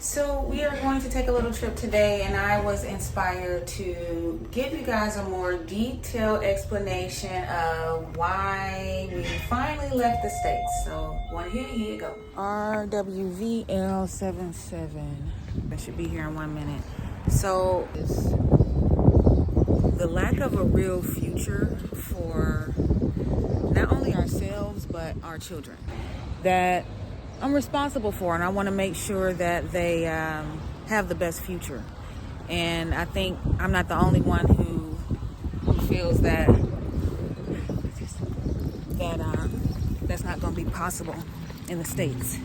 So we are going to take a little trip today, and I was inspired to give you guys a more detailed explanation of why we finally left the States. So here you go. RWVL77. That should be here in 1 minute. So the lack of a real future for not only ourselves but our children that I'm responsible for, and I want to make sure that they have the best future. And I think I'm not the only one who feels that that's not going to be possible in the States.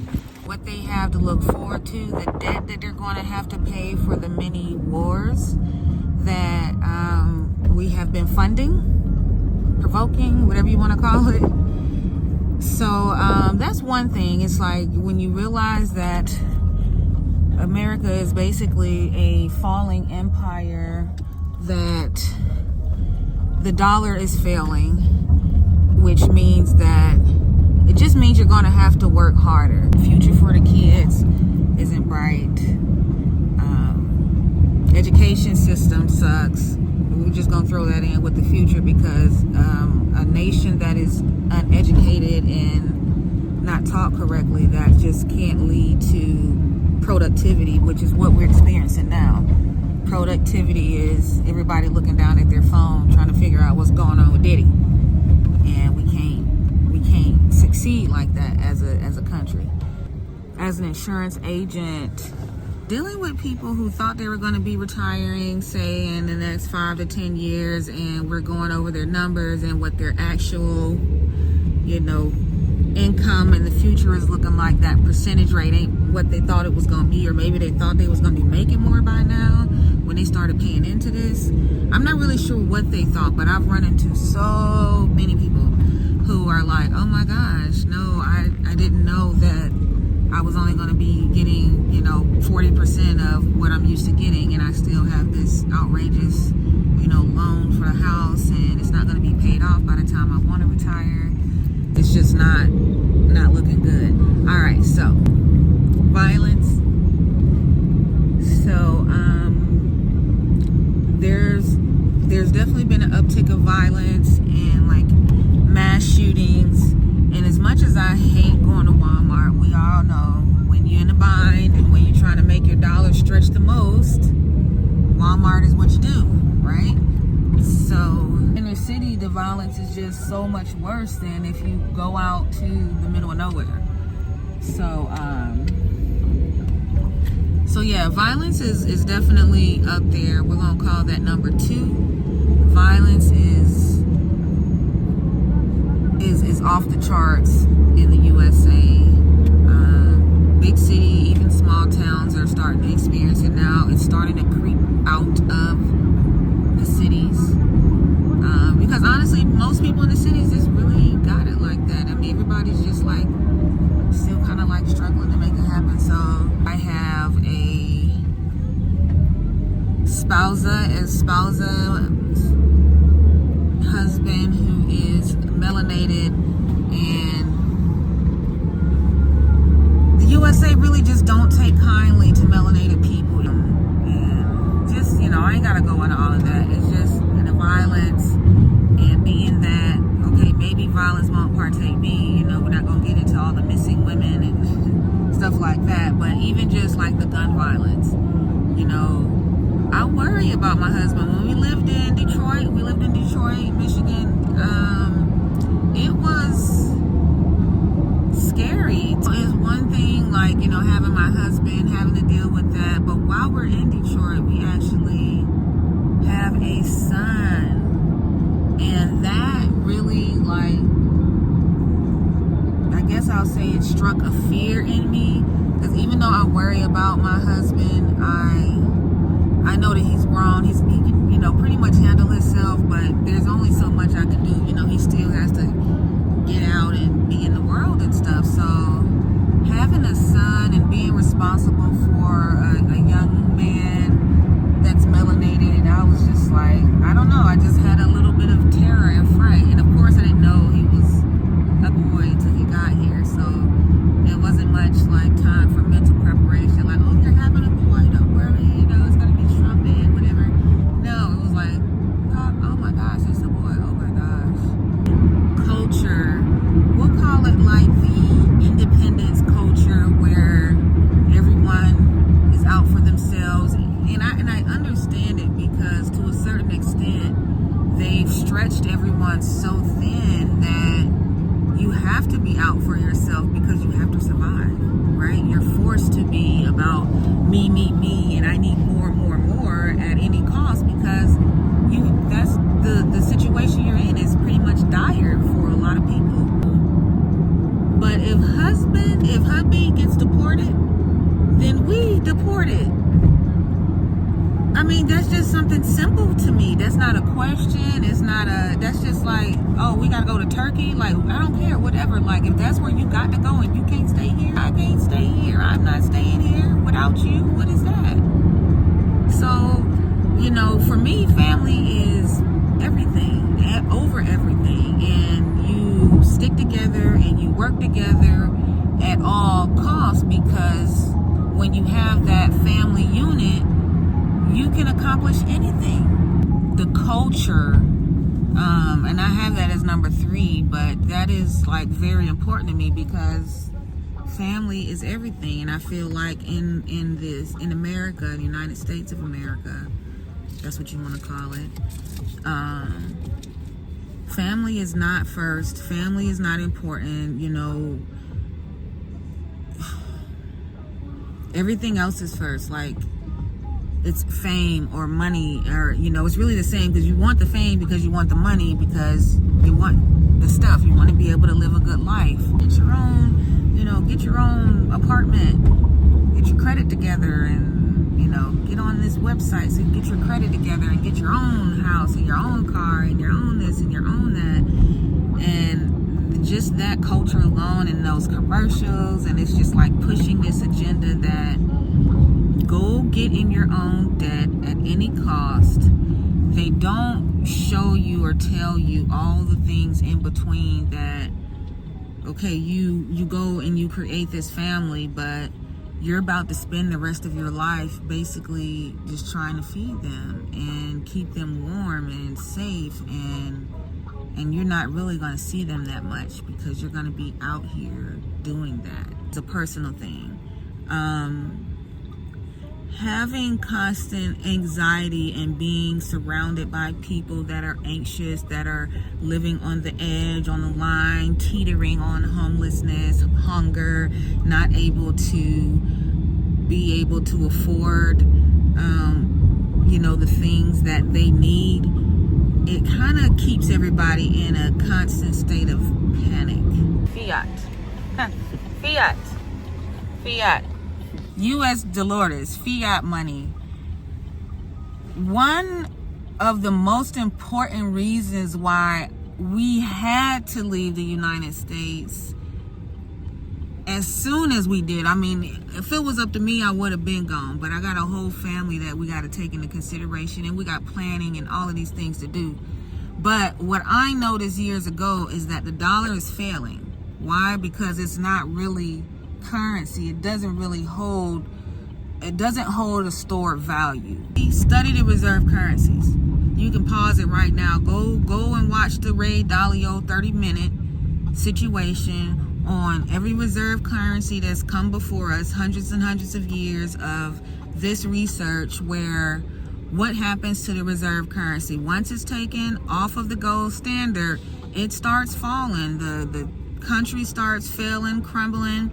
What they have to look forward to, the debt that they're going to have to pay for the many wars that we have been funding, provoking, whatever you want to call it. So that's one thing. It's like when you realize that America is basically a falling empire, that the dollar is failing, which means that it just means you're going to have to work harder. The future for the kids isn't bright. Education system sucks. We're just going to throw that in with the future because a nation that is uneducated and not taught correctly, that just can't lead to productivity, which is what we're experiencing now. Productivity is everybody looking down at their phone trying to figure out what's going on with Diddy. And we can't succeed like that as a country. As an insurance agent, dealing with people who thought they were going to be retiring, say, in the next 5 to 10 years, and we're going over their numbers and what their actual, income in the future is looking like. That percentage rate ain't what they thought it was going to be, or maybe they thought they was going to be making more by now when they started paying into this. I'm not really sure what they thought, but I've run into so many people who are like, oh my gosh, no, I didn't know that I was only going to be getting, 40% of what I'm used to getting, and I still have this outrageous, loan for a house, and it's not going to be paid off by the time I want to retire. It's just not looking good. All right, so violence. So there's definitely been an uptick of violence and like mass shootings. And as much as I hate going to Walmart, we all know when you're in a bind and when you're trying to make your dollar stretch the most, Walmart is what you do, right? So in the city, the violence is just so much worse than if you go out to the middle of nowhere. So yeah, violence is definitely up there. We're gonna call that number 2. Violence is off the charts in the USA. Big city, even small towns are starting to experience it now. It's starting to creep out of the cities. Because honestly, most people in the cities just really got it like that. I mean, everybody's just like still kind of like struggling to make it happen. So I have a spousa husband who is melanated, and the USA really just don't take kindly to melanated people. And just, I ain't gotta go into all of that. It's just the violence and being that, okay, maybe violence won't partake me, we're not gonna get into all the missing women and stuff like that, but even just like the gun violence, I worry about my husband. When we lived in Detroit, Michigan, it was scary. It's one thing, like, having my husband, having to deal with that, but while we're in Detroit, we actually have a son. And that really, I guess I'll say it struck a fear in me. Because even though I worry about my husband, I know that he's grown. He can, pretty much handle himself. But there's only so much I can do. He still has to get out and be in the world and stuff. So having a son and being responsible for a young man that's melanated, I was just like, I don't know. I just had a little bit of terror and fright. And of course, I didn't know he was a boy until he got here. So it wasn't much like time for mental preparation. Like, oh, you're having stretched everyone so thin that you have to be out for yourself because you have to survive, right? You're forced to be about me, and I need more at any cost, because that's the situation you're in is pretty much dire for a lot of people. But if hubby gets deported, then we deported. I mean, that's just something simple to me. That's not a question. That's just like, oh, we gotta go to Turkey. Like, I don't care, whatever. Like, if that's where you got to go and you can't stay here, I can't stay here. I'm not staying here without you. What is that? So, for me, family is everything, over everything. And you stick together and you work together at all costs, because when you have that family unit, you can accomplish anything. The culture, and I have that as number 3, but that is like very important to me, because family is everything. And I feel like in America, the United States of America, that's what you want to call it, family is not first. Family is not important. Everything else is first. Like, it's fame or money, or it's really the same, because you want the fame because you want the money, because you want the stuff. You want to be able to live a good life. Get your own apartment, get your credit together, and get on this website so you get your credit together, and get your own house and your own car and your own this and your own that. And just that culture alone, and those commercials, and it's just like pushing this agenda that go get in your own debt at any cost. They don't show you or tell you all the things in between that, okay, you go and you create this family, but you're about to spend the rest of your life basically just trying to feed them and keep them warm and safe, and you're not really going to see them that much, because you're going to be out here doing that. It's a personal thing. Having constant anxiety and being surrounded by people that are anxious, that are living on the edge, on the line, teetering on homelessness, hunger, not able to be able to afford, the things that they need, it kind of keeps everybody in a constant state of panic. Fiat. U.S. Dolores, fiat money. One of the most important reasons why we had to leave the United States as soon as we did. I mean, if it was up to me, I would have been gone. But I got a whole family that we got to take into consideration, and we got planning and all of these things to do. But what I noticed years ago is that the dollar is failing. Why? Because it's not really currency. It doesn't hold a stored value. Study the reserve currencies. You can pause it right now. Go and watch the Ray Dalio 30-minute situation on every reserve currency that's come before us, hundreds and hundreds of years of this research, where what happens to the reserve currency once it's taken off of the gold standard, it starts falling. The country starts failing, crumbling,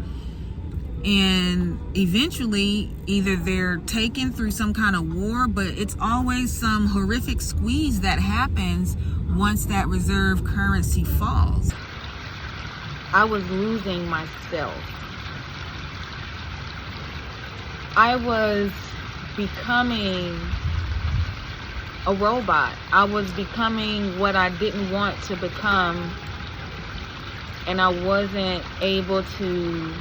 and eventually either they're taken through some kind of war, but it's always some horrific squeeze that happens once that reserve currency falls. I was losing myself. I was becoming a robot. I was becoming what I didn't want to become, and I wasn't able to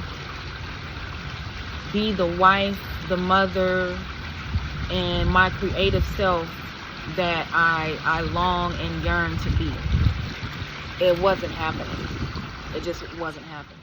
be the wife, the mother, and my creative self that I long and yearn to be. It wasn't happening. It just wasn't happening.